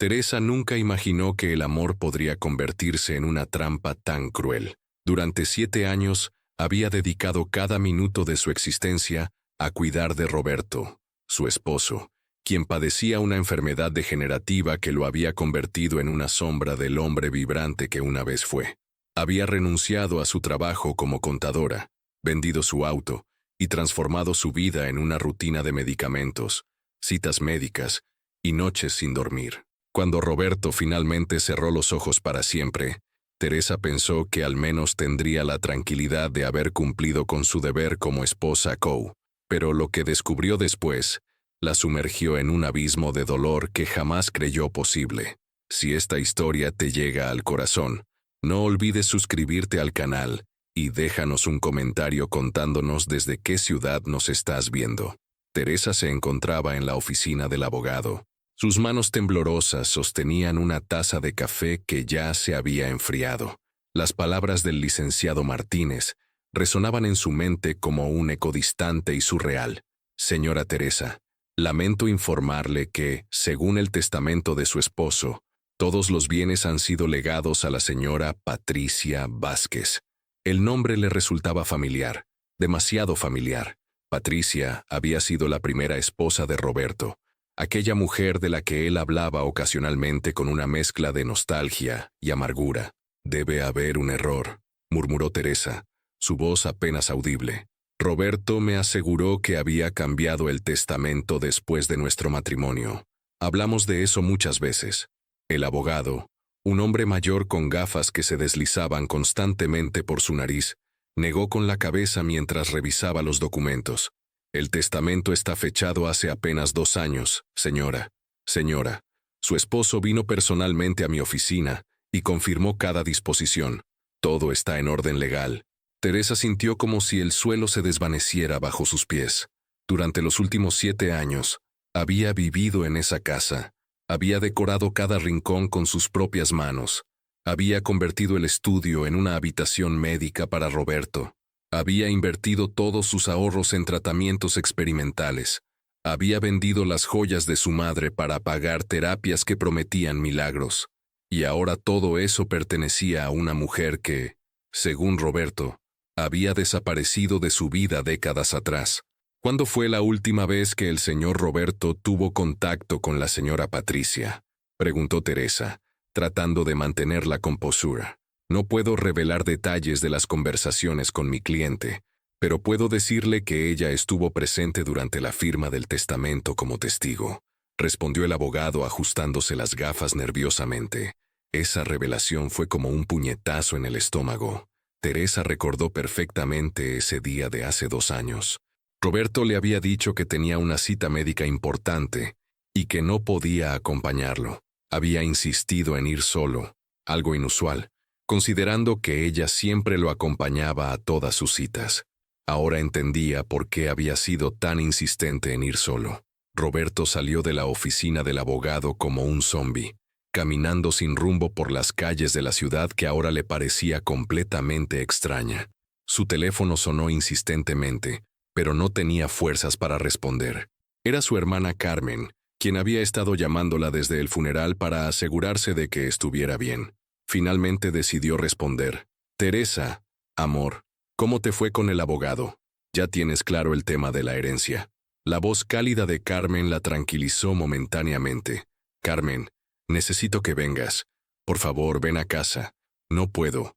Teresa nunca imaginó que el amor podría convertirse en una trampa tan cruel. Durante 7 años, había dedicado cada minuto de su existencia a cuidar de Roberto, su esposo, quien padecía una enfermedad degenerativa que lo había convertido en una sombra del hombre vibrante que una vez fue. Había renunciado a su trabajo como contadora, vendido su auto y transformado su vida en una rutina de medicamentos, citas médicas y noches sin dormir. Cuando Roberto finalmente cerró los ojos para siempre, Teresa pensó que al menos tendría la tranquilidad de haber cumplido con su deber como esposa Coe, pero lo que descubrió después la sumergió en un abismo de dolor que jamás creyó posible. Si esta historia te llega al corazón, no olvides suscribirte al canal y déjanos un comentario contándonos desde qué ciudad nos estás viendo. Teresa se encontraba en la oficina del abogado. Sus manos temblorosas sostenían una taza de café que ya se había enfriado. Las palabras del licenciado Martínez resonaban en su mente como un eco distante y surreal. Señora Teresa, lamento informarle que, según el testamento de su esposo, todos los bienes han sido legados a la señora Patricia Vázquez. El nombre le resultaba familiar, demasiado familiar. Patricia había sido la primera esposa de Roberto, aquella mujer de la que él hablaba ocasionalmente con una mezcla de nostalgia y amargura. Debe haber un error, murmuró Teresa, su voz apenas audible. Roberto me aseguró que había cambiado el testamento después de nuestro matrimonio. Hablamos de eso muchas veces. El abogado, un hombre mayor con gafas que se deslizaban constantemente por su nariz, negó con la cabeza mientras revisaba los documentos. El testamento está fechado hace apenas 2 años, señora. Señora, su esposo vino personalmente a mi oficina y confirmó cada disposición. Todo está en orden legal. Teresa sintió como si el suelo se desvaneciera bajo sus pies. Durante los últimos 7 años, había vivido en esa casa. Había decorado cada rincón con sus propias manos. Había convertido el estudio en una habitación médica para Roberto. Había invertido todos sus ahorros en tratamientos experimentales. Había vendido las joyas de su madre para pagar terapias que prometían milagros. Y ahora todo eso pertenecía a una mujer que, según Roberto, había desaparecido de su vida décadas atrás. ¿Cuándo fue la última vez que el señor Roberto tuvo contacto con la señora Patricia?, preguntó Teresa, tratando de mantener la compostura. No puedo revelar detalles de las conversaciones con mi cliente, pero puedo decirle que ella estuvo presente durante la firma del testamento como testigo, respondió el abogado ajustándose las gafas nerviosamente. Esa revelación fue como un puñetazo en el estómago. Teresa recordó perfectamente ese día de hace 2 años. Roberto le había dicho que tenía una cita médica importante y que no podía acompañarlo. Había insistido en ir solo, algo inusual, considerando que ella siempre lo acompañaba a todas sus citas. Ahora entendía por qué había sido tan insistente en ir solo. Roberto salió de la oficina del abogado como un zombi, caminando sin rumbo por las calles de la ciudad que ahora le parecía completamente extraña. Su teléfono sonó insistentemente, pero no tenía fuerzas para responder. Era su hermana Carmen, quien había estado llamándola desde el funeral para asegurarse de que estuviera bien. Finalmente decidió responder. Teresa, amor, ¿cómo te fue con el abogado? Ya tienes claro el tema de la herencia. La voz cálida de Carmen la tranquilizó momentáneamente. Carmen, necesito que vengas. Por favor, ven a casa. No puedo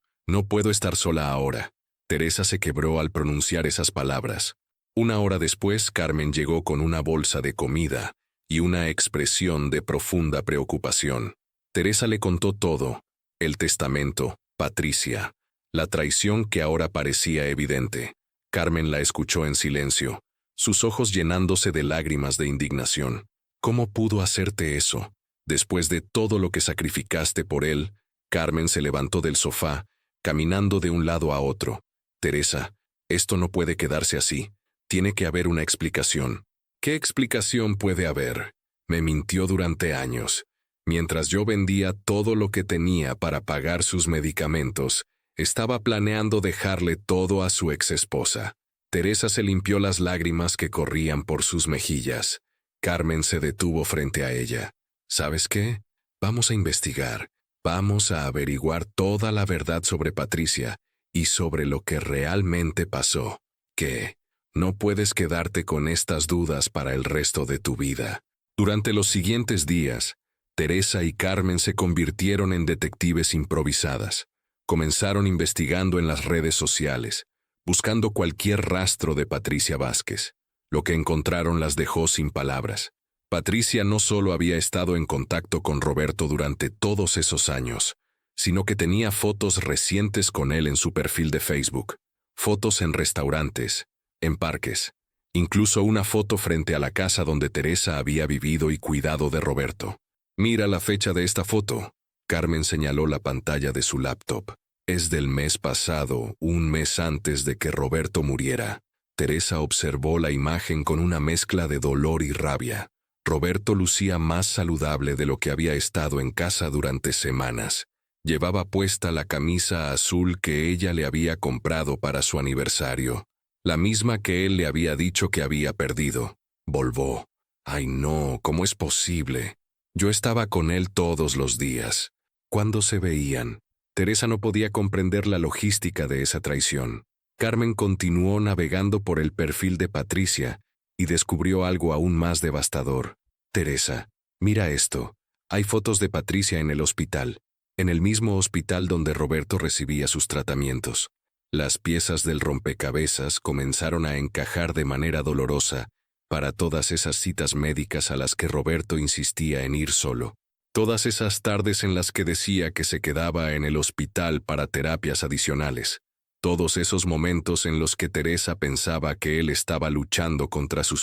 estar sola ahora. Teresa se quebró al pronunciar esas palabras. 1 hora después, Carmen llegó con una bolsa de comida y una expresión de profunda preocupación. Teresa le contó todo: el testamento, Patricia, la traición que ahora parecía evidente. Carmen la escuchó en silencio, sus ojos llenándose de lágrimas de indignación. ¿Cómo pudo hacerte eso? Después de todo lo que sacrificaste por él. Carmen se levantó del sofá, caminando de un lado a otro. Teresa, esto no puede quedarse así. Tiene que haber una explicación. ¿Qué explicación puede haber? Me mintió durante años. Mientras yo vendía todo lo que tenía para pagar sus medicamentos, estaba planeando dejarle todo a su exesposa. Teresa se limpió las lágrimas que corrían por sus mejillas. Carmen se detuvo frente a ella. ¿Sabes qué? Vamos a investigar. Vamos a averiguar toda la verdad sobre Patricia y sobre lo que realmente pasó. ¿Qué? No puedes quedarte con estas dudas para el resto de tu vida. Durante los siguientes días, Teresa y Carmen se convirtieron en detectives improvisadas. Comenzaron investigando en las redes sociales, buscando cualquier rastro de Patricia Vázquez. Lo que encontraron las dejó sin palabras. Patricia no solo había estado en contacto con Roberto durante todos esos años, sino que tenía fotos recientes con él en su perfil de Facebook, fotos en restaurantes, en parques, incluso una foto frente a la casa donde Teresa había vivido y cuidado de Roberto. Mira la fecha de esta foto. Carmen señaló la pantalla de su laptop. Es del mes pasado, un mes antes de que Roberto muriera. Teresa observó la imagen con una mezcla de dolor y rabia. Roberto lucía más saludable de lo que había estado en casa durante semanas. Llevaba puesta la camisa azul que ella le había comprado para su aniversario, la misma que él le había dicho que había perdido. Volvó. Ay no, ¿cómo es posible? Yo estaba con él todos los días. ¿Cuándo se veían? Teresa no podía comprender la logística de esa traición. Carmen continuó navegando por el perfil de Patricia y descubrió algo aún más devastador. Teresa, mira esto. Hay fotos de Patricia en el hospital, en el mismo hospital donde Roberto recibía sus tratamientos. Las piezas del rompecabezas comenzaron a encajar de manera dolorosa para todas esas citas médicas a las que Roberto insistía en ir solo. Todas esas tardes en las que decía que se quedaba en el hospital para terapias adicionales. Todos esos momentos en los que Teresa pensaba que él estaba luchando contra su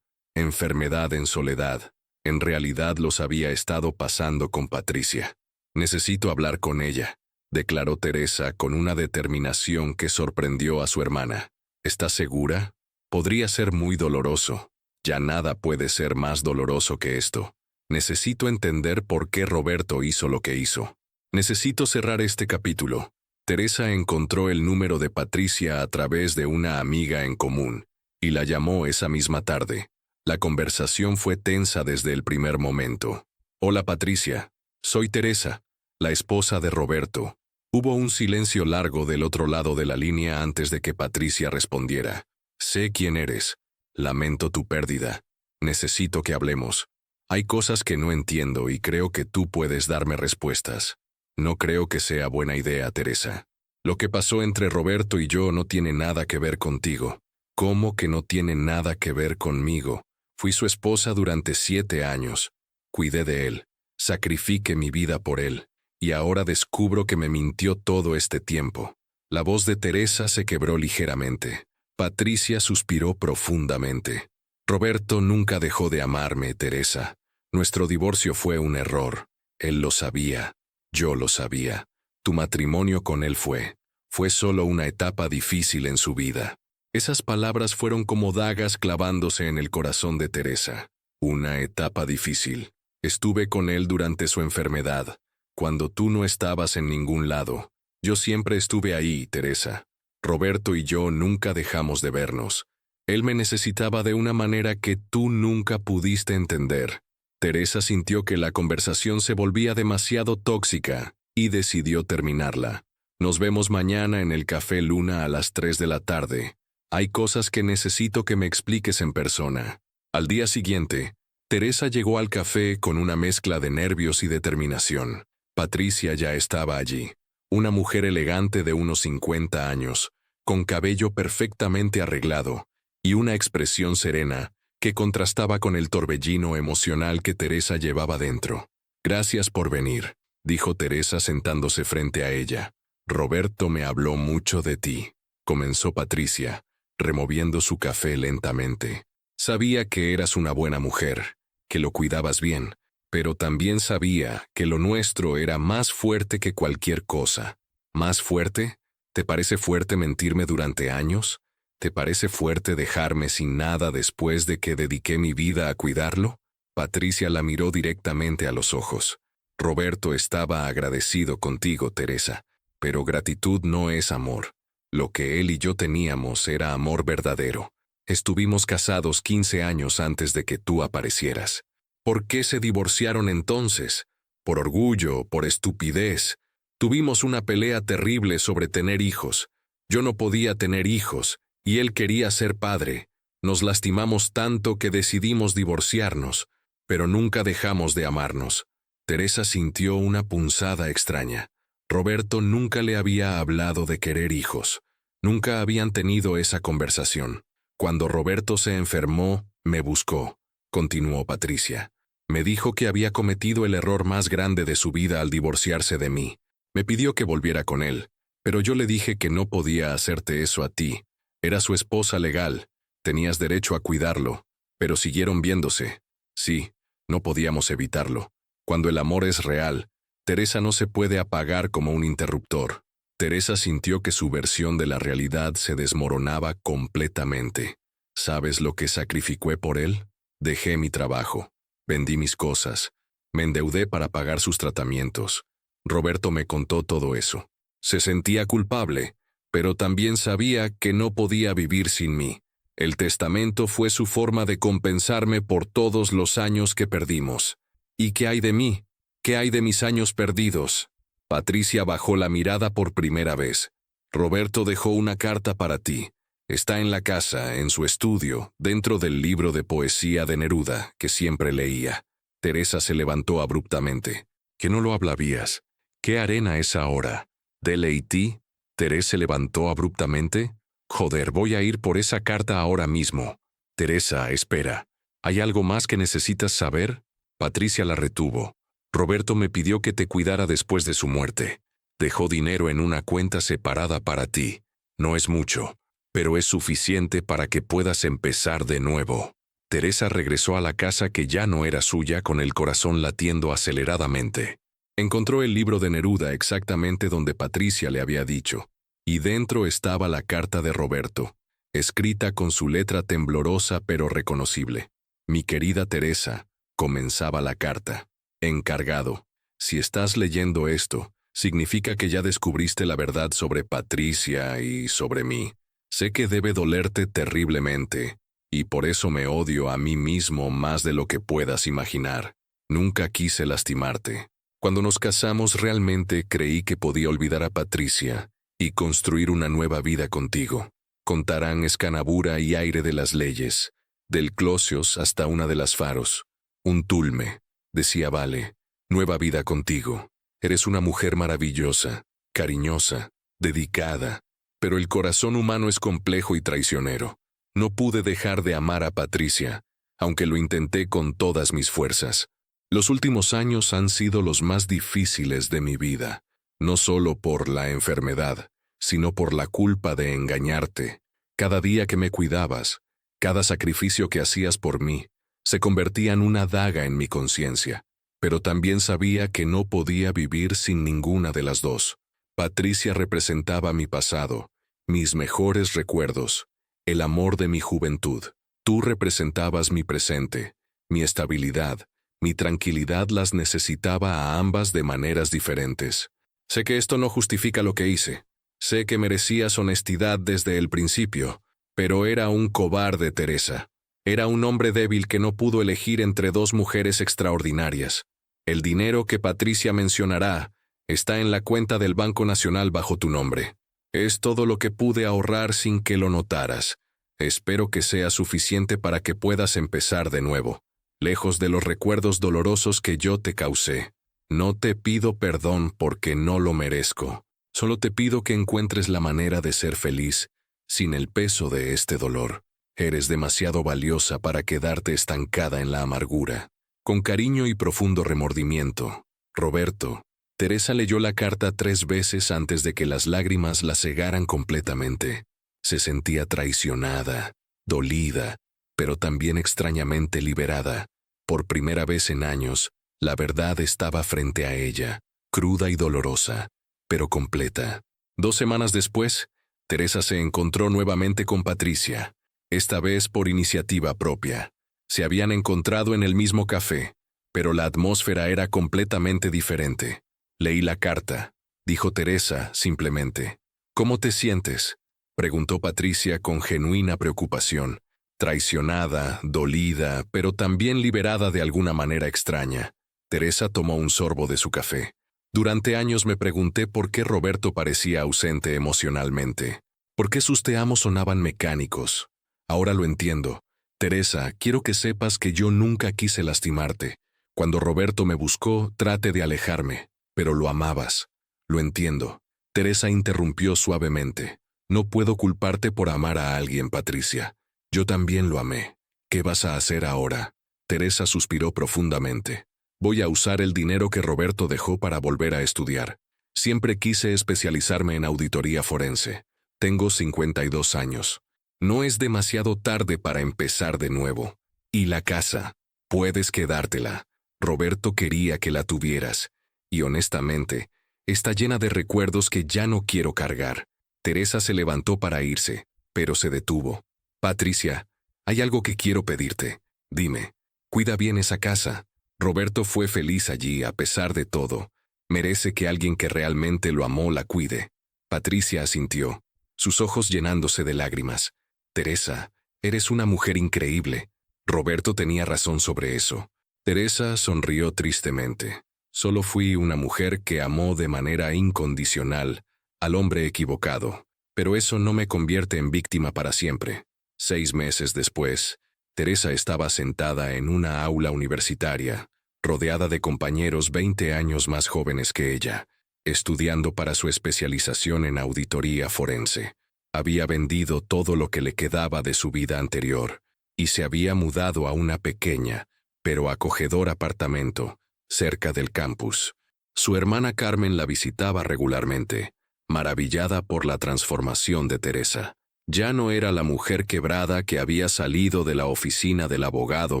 enfermedad en soledad. En realidad los había estado pasando con Patricia. Necesito hablar con ella, declaró Teresa con una determinación que sorprendió a su hermana. ¿Estás segura? Podría ser muy doloroso. Ya nada puede ser más doloroso que esto. Necesito entender por qué Roberto hizo lo que hizo. Necesito cerrar este capítulo. Teresa encontró el número de Patricia a través de una amiga en común, y la llamó esa misma tarde. La conversación fue tensa desde el primer momento. Hola Patricia, soy Teresa, la esposa de Roberto. Hubo un silencio largo del otro lado de la línea antes de que Patricia respondiera. Sé quién eres. Lamento tu pérdida. Necesito que hablemos. Hay cosas que no entiendo y creo que tú puedes darme respuestas. No creo que sea buena idea, Teresa. Lo que pasó entre Roberto y yo no tiene nada que ver contigo. ¿Cómo que no tiene nada que ver conmigo? Fui su esposa durante 7 años. Cuidé de él. Sacrifiqué mi vida por él. Y ahora descubro que me mintió todo este tiempo. La voz de Teresa se quebró ligeramente. Patricia suspiró profundamente. Roberto nunca dejó de amarme, Teresa. Nuestro divorcio fue un error. Él lo sabía. Yo lo sabía. Tu matrimonio con él fue solo una etapa difícil en su vida. Esas palabras fueron como dagas clavándose en el corazón de Teresa. Una etapa difícil. Estuve con él durante su enfermedad, cuando tú no estabas en ningún lado. Yo siempre estuve ahí, Teresa. Roberto y yo nunca dejamos de vernos. Él me necesitaba de una manera que tú nunca pudiste entender. Teresa sintió que la conversación se volvía demasiado tóxica y decidió terminarla. Nos vemos mañana en el Café Luna a las 3 de la tarde. Hay cosas que necesito que me expliques en persona. Al día siguiente, Teresa llegó al café con una mezcla de nervios y determinación. Patricia ya estaba allí. Una mujer elegante de unos 50 años, con cabello perfectamente arreglado y una expresión serena que contrastaba con el torbellino emocional que Teresa llevaba dentro. Gracias por venir, dijo Teresa sentándose frente a ella. Roberto me habló mucho de ti, comenzó Patricia, removiendo su café lentamente. Sabía que eras una buena mujer, que lo cuidabas bien, pero también sabía que lo nuestro era más fuerte que cualquier cosa. ¿Más fuerte? ¿Te parece fuerte mentirme durante años? ¿Te parece fuerte dejarme sin nada después de que dediqué mi vida a cuidarlo? Patricia la miró directamente a los ojos. Roberto estaba agradecido contigo, Teresa, pero gratitud no es amor. Lo que él y yo teníamos era amor verdadero. Estuvimos casados 15 años antes de que tú aparecieras. ¿Por qué se divorciaron entonces? por orgullo, por estupidez. Tuvimos una pelea terrible sobre tener hijos. Yo no podía tener hijos, y él quería ser padre. Nos lastimamos tanto que decidimos divorciarnos, pero nunca dejamos de amarnos. Teresa sintió una punzada extraña. Roberto nunca le había hablado de querer hijos. Nunca habían tenido esa conversación. Cuando Roberto se enfermó, me buscó, continuó Patricia. Me dijo que había cometido el error más grande de su vida al divorciarse de mí. Me pidió que volviera con él, pero yo le dije que no podía hacerte eso a ti. Era su esposa legal, tenías derecho a cuidarlo, pero siguieron viéndose. Sí, no podíamos evitarlo. Cuando el amor es real, Teresa no se puede apagar como un interruptor. Teresa sintió que su versión de la realidad se desmoronaba completamente. ¿Sabes lo que sacrificé por él? Dejé mi trabajo, vendí mis cosas, me endeudé para pagar sus tratamientos. Roberto me contó todo eso. Se sentía culpable, pero también sabía que no podía vivir sin mí. El testamento fue su forma de compensarme por todos los años que perdimos. ¿Y qué hay de mí? ¿Qué hay de mis años perdidos? Patricia bajó la mirada por primera vez. Roberto dejó una carta para ti. Está en la casa, en su estudio, dentro del libro de poesía de Neruda, que siempre leía. Teresa se levantó abruptamente. ¿Que no lo hablabías? ¿Qué arena es ahora? ¿Deleití? Teresa se levantó abruptamente. Joder, voy a ir por esa carta ahora mismo. Teresa, espera. ¿Hay algo más que necesitas saber? Patricia la retuvo. Roberto me pidió que te cuidara después de su muerte. Dejó dinero en una cuenta separada para ti. No es mucho, pero es suficiente para que puedas empezar de nuevo. Teresa regresó a la casa que ya no era suya con el corazón latiendo aceleradamente. Encontró el libro de Neruda exactamente donde Patricia le había dicho, y dentro estaba la carta de Roberto, escrita con su letra temblorosa pero reconocible. Mi querida Teresa, comenzaba la carta. Encargado, si estás leyendo esto, significa que ya descubriste la verdad sobre Patricia y sobre mí. Sé que debe dolerte terriblemente, y por eso me odio a mí mismo más de lo que puedas imaginar. Nunca quise lastimarte. Cuando nos casamos realmente creí que podía olvidar a Patricia y construir una nueva vida contigo. Contarán escanabura y aire de las leyes, del Closios hasta una de las Faros. Un tulme, decía Vale, nueva vida contigo. Eres una mujer maravillosa, cariñosa, dedicada, pero el corazón humano es complejo y traicionero. No pude dejar de amar a Patricia, aunque lo intenté con todas mis fuerzas. Los últimos años han sido los más difíciles de mi vida, no solo por la enfermedad, sino por la culpa de engañarte. Cada día que me cuidabas, cada sacrificio que hacías por mí, se convertía en una daga en mi conciencia, pero también sabía que no podía vivir sin ninguna de las dos. Patricia representaba mi pasado, mis mejores recuerdos, el amor de mi juventud. Tú representabas mi presente, mi estabilidad, mi tranquilidad. Las necesitaba a ambas de maneras diferentes. Sé que esto no justifica lo que hice. Sé que merecías honestidad desde el principio, pero era un cobarde, Teresa. Era un hombre débil que no pudo elegir entre dos mujeres extraordinarias. El dinero que Patricia mencionará está en la cuenta del Banco Nacional bajo tu nombre. Es todo lo que pude ahorrar sin que lo notaras. Espero que sea suficiente para que puedas empezar de nuevo, lejos de los recuerdos dolorosos que yo te causé. No te pido perdón porque no lo merezco. Solo te pido que encuentres la manera de ser feliz, sin el peso de este dolor. Eres demasiado valiosa para quedarte estancada en la amargura. Con cariño y profundo remordimiento, Roberto. Teresa leyó la carta 3 veces antes de que las lágrimas la cegaran completamente. Se sentía traicionada, dolida, pero también extrañamente liberada. Por primera vez en años, la verdad estaba frente a ella, cruda y dolorosa, pero completa. 2 semanas después, Teresa se encontró nuevamente con Patricia, esta vez por iniciativa propia. Se habían encontrado en el mismo café, pero la atmósfera era completamente diferente. Leí la carta, dijo Teresa simplemente. ¿Cómo te sientes?, preguntó Patricia con genuina preocupación, traicionada, dolida, pero también liberada de alguna manera extraña. Teresa tomó un sorbo de su café. Durante años me pregunté por qué Roberto parecía ausente emocionalmente. ¿Por qué sus te amo sonaban mecánicos? Ahora lo entiendo. Teresa, quiero que sepas que yo nunca quise lastimarte. Cuando Roberto me buscó, traté de alejarme, pero lo amabas. Lo entiendo. Teresa interrumpió suavemente. No puedo culparte por amar a alguien, Patricia. Yo también lo amé. ¿Qué vas a hacer ahora? Teresa suspiró profundamente. Voy a usar el dinero que Roberto dejó para volver a estudiar. Siempre quise especializarme en auditoría forense. Tengo 52 años. No es demasiado tarde para empezar de nuevo. Y la casa, puedes quedártela. Roberto quería que la tuvieras. Y honestamente, está llena de recuerdos que ya no quiero cargar. Teresa se levantó para irse, pero se detuvo. Patricia, hay algo que quiero pedirte. Dime, cuida bien esa casa. Roberto fue feliz allí a pesar de todo. Merece que alguien que realmente lo amó la cuide. Patricia asintió, sus ojos llenándose de lágrimas. Teresa, eres una mujer increíble. Roberto tenía razón sobre eso. Teresa sonrió tristemente. Solo fui una mujer que amó de manera incondicional al hombre equivocado, pero eso no me convierte en víctima para siempre. 6 meses después, Teresa estaba sentada en una aula universitaria, rodeada de compañeros 20 años más jóvenes que ella, estudiando para su especialización en auditoría forense. Había vendido todo lo que le quedaba de su vida anterior y se había mudado a una pequeña, pero acogedor apartamento, cerca del campus. Su hermana Carmen la visitaba regularmente, maravillada por la transformación de Teresa. Ya no era la mujer quebrada que había salido de la oficina del abogado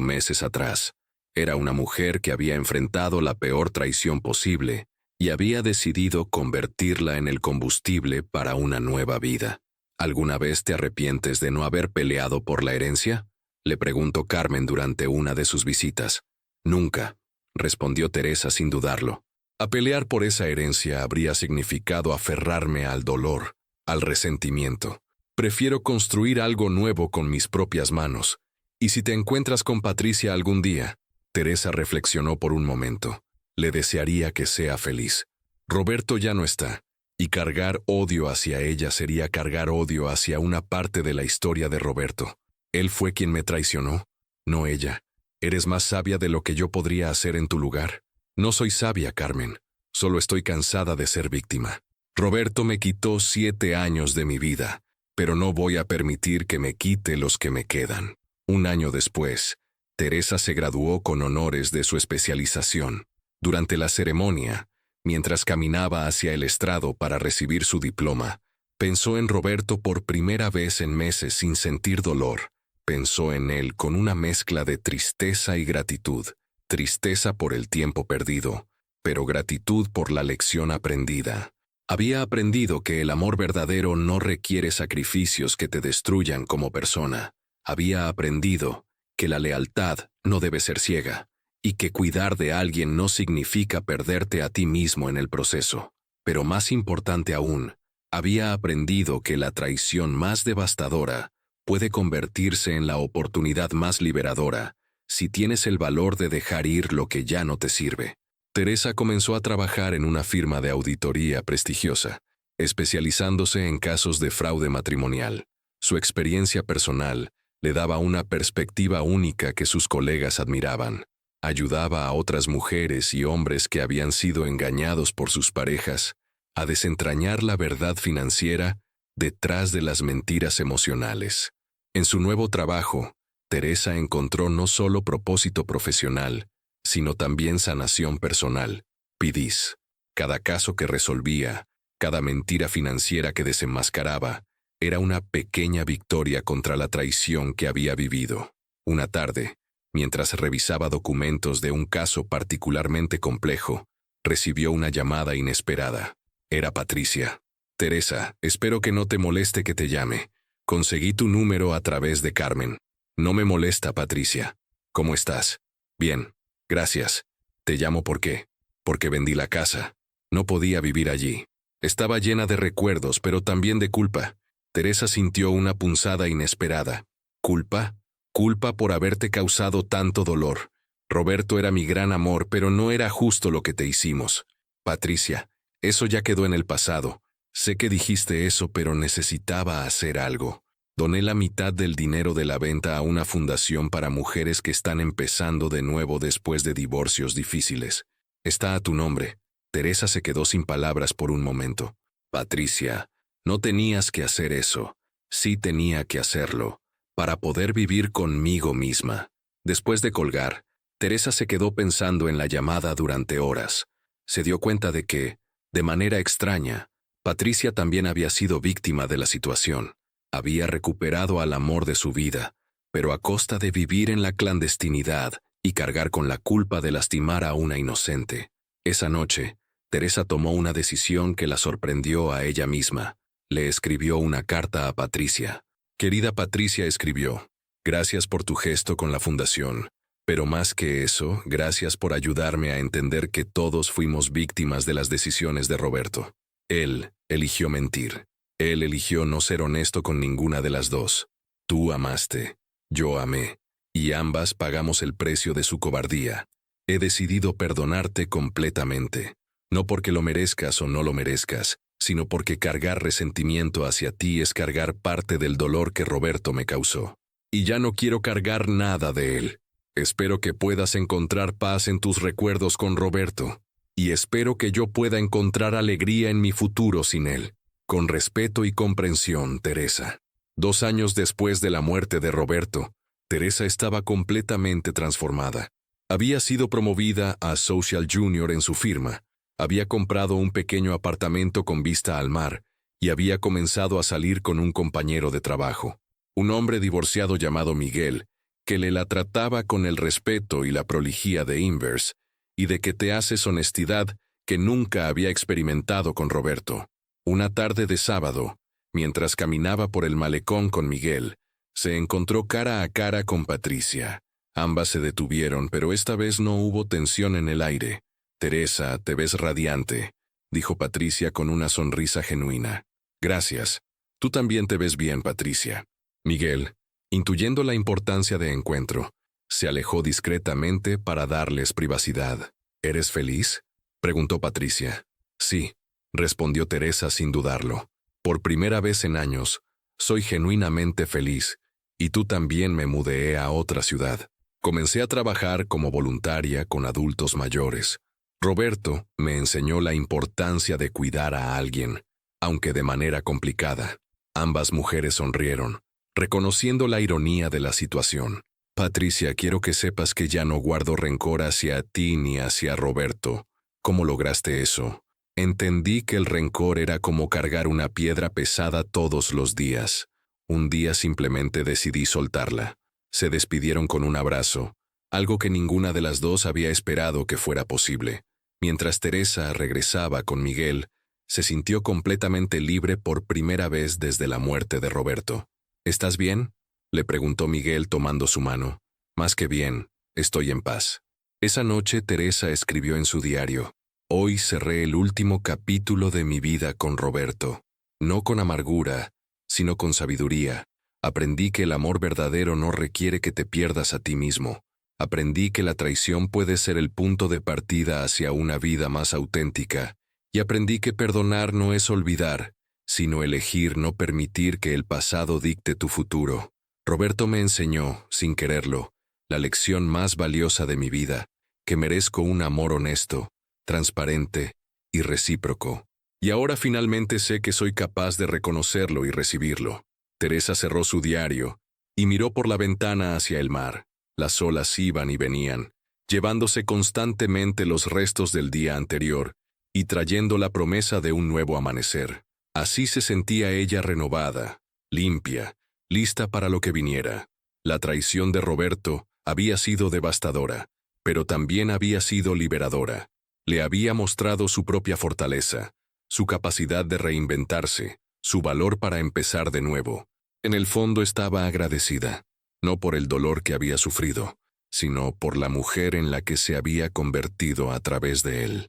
meses atrás. Era una mujer que había enfrentado la peor traición posible y había decidido convertirla en el combustible para una nueva vida. ¿Alguna vez te arrepientes de no haber peleado por la herencia?, le preguntó Carmen durante una de sus visitas. Nunca, respondió Teresa sin dudarlo. A pelear por esa herencia habría significado aferrarme al dolor, al resentimiento. Prefiero construir algo nuevo con mis propias manos. ¿Y si te encuentras con Patricia algún día? Teresa reflexionó por un momento. Le desearía que sea feliz. Roberto ya no está, y cargar odio hacia ella sería cargar odio hacia una parte de la historia de Roberto. Él fue quien me traicionó, no ella. Eres más sabia de lo que yo podría hacer en tu lugar. No soy sabia, Carmen. Solo estoy cansada de ser víctima. Roberto me quitó 7 años de mi vida, pero no voy a permitir que me quite los que me quedan. Un año después, Teresa se graduó con honores de su especialización. Durante la ceremonia, mientras caminaba hacia el estrado para recibir su diploma, pensó en Roberto por primera vez en meses sin sentir dolor. Pensó en él con una mezcla de tristeza y gratitud. Tristeza por el tiempo perdido, pero gratitud por la lección aprendida. Había aprendido que el amor verdadero no requiere sacrificios que te destruyan como persona. Había aprendido que la lealtad no debe ser ciega, y que cuidar de alguien no significa perderte a ti mismo en el proceso. Pero más importante aún, había aprendido que la traición más devastadora puede convertirse en la oportunidad más liberadora si tienes el valor de dejar ir lo que ya no te sirve. Teresa comenzó a trabajar en una firma de auditoría prestigiosa, especializándose en casos de fraude matrimonial. Su experiencia personal le daba una perspectiva única que sus colegas admiraban. Ayudaba a otras mujeres y hombres que habían sido engañados por sus parejas a desentrañar la verdad financiera detrás de las mentiras emocionales. En su nuevo trabajo, Teresa encontró no solo propósito profesional, sino también sanación personal. Pidis. Cada caso que resolvía, cada mentira financiera que desenmascaraba, era una pequeña victoria contra la traición que había vivido. Una tarde, mientras revisaba documentos de un caso particularmente complejo, recibió una llamada inesperada. Era Patricia. Teresa, espero que no te moleste que te llame. Conseguí tu número a través de Carmen. No me molesta, Patricia. ¿Cómo estás? Bien, gracias. Te llamo porque vendí la casa. No podía vivir allí. Estaba llena de recuerdos, pero también de culpa. Teresa sintió una punzada inesperada. ¿Culpa? ¿Culpa por haberte causado tanto dolor? Roberto era mi gran amor, pero no era justo lo que te hicimos. Patricia, eso ya quedó en el pasado. Sé que dijiste eso, pero necesitaba hacer algo. Doné la mitad del dinero de la venta a una fundación para mujeres que están empezando de nuevo después de divorcios difíciles. Está a tu nombre. Teresa se quedó sin palabras por un momento. Patricia, no tenías que hacer eso. Sí tenía que hacerlo, para poder vivir conmigo misma. Después de colgar, Teresa se quedó pensando en la llamada durante horas. Se dio cuenta de que, de manera extraña, Patricia también había sido víctima de la situación. Había recuperado al amor de su vida, pero a costa de vivir en la clandestinidad y cargar con la culpa de lastimar a una inocente. Esa noche, Teresa tomó una decisión que la sorprendió a ella misma. Le escribió una carta a Patricia. Querida Patricia, escribió, gracias por tu gesto con la fundación, pero más que eso, gracias por ayudarme a entender que todos fuimos víctimas de las decisiones de Roberto. Él eligió mentir. Él eligió no ser honesto con ninguna de las dos. Tú amaste, yo amé, y ambas pagamos el precio de su cobardía. He decidido perdonarte completamente, no porque lo merezcas o no lo merezcas, sino porque cargar resentimiento hacia ti es cargar parte del dolor que Roberto me causó. Y ya no quiero cargar nada de él. Espero que puedas encontrar paz en tus recuerdos con Roberto, y espero que yo pueda encontrar alegría en mi futuro sin él. Con respeto y comprensión, Teresa. 2 años después de la muerte de Roberto, Teresa estaba completamente transformada. Había sido promovida a Social Junior en su firma, había comprado un pequeño apartamento con vista al mar y había comenzado a salir con un compañero de trabajo, un hombre divorciado llamado Miguel, que la trataba con el respeto y la prolijía de Inverse, y de que te haces honestidad que nunca había experimentado con Roberto. Una tarde de sábado, mientras caminaba por el malecón con Miguel, se encontró cara a cara con Patricia. Ambas se detuvieron, pero esta vez no hubo tensión en el aire. Teresa, te ves radiante, dijo Patricia con una sonrisa genuina. Gracias. Tú también te ves bien, Patricia. Miguel, intuyendo la importancia de encuentro, se alejó discretamente para darles privacidad. ¿Eres feliz?, preguntó Patricia. Sí, respondió Teresa sin dudarlo. Por primera vez en años, soy genuinamente feliz, y tú también. Me mudé a otra ciudad. Comencé a trabajar como voluntaria con adultos mayores. Roberto me enseñó la importancia de cuidar a alguien, aunque de manera complicada. Ambas mujeres sonrieron, reconociendo la ironía de la situación. Patricia, quiero que sepas que ya no guardo rencor hacia ti ni hacia Roberto. ¿Cómo lograste eso? Entendí que el rencor era como cargar una piedra pesada todos los días. Un día simplemente decidí soltarla. Se despidieron con un abrazo, algo que ninguna de las dos había esperado que fuera posible. Mientras Teresa regresaba con Miguel, se sintió completamente libre por primera vez desde la muerte de Roberto. ¿Estás bien?, le preguntó Miguel tomando su mano. Más que bien, estoy en paz. Esa noche Teresa escribió en su diario: hoy cerré el último capítulo de mi vida con Roberto. No con amargura, sino con sabiduría. Aprendí que el amor verdadero no requiere que te pierdas a ti mismo. Aprendí que la traición puede ser el punto de partida hacia una vida más auténtica. Y aprendí que perdonar no es olvidar, sino elegir no permitir que el pasado dicte tu futuro. Roberto me enseñó, sin quererlo, la lección más valiosa de mi vida, que merezco un amor honesto, transparente y recíproco. Y ahora finalmente sé que soy capaz de reconocerlo y recibirlo. Teresa cerró su diario y miró por la ventana hacia el mar. Las olas iban y venían, llevándose constantemente los restos del día anterior y trayendo la promesa de un nuevo amanecer. Así se sentía ella, renovada, limpia, lista para lo que viniera. La traición de Roberto había sido devastadora, pero también había sido liberadora. Le había mostrado su propia fortaleza, su capacidad de reinventarse, su valor para empezar de nuevo. En el fondo estaba agradecida, no por el dolor que había sufrido, sino por la mujer en la que se había convertido a través de él.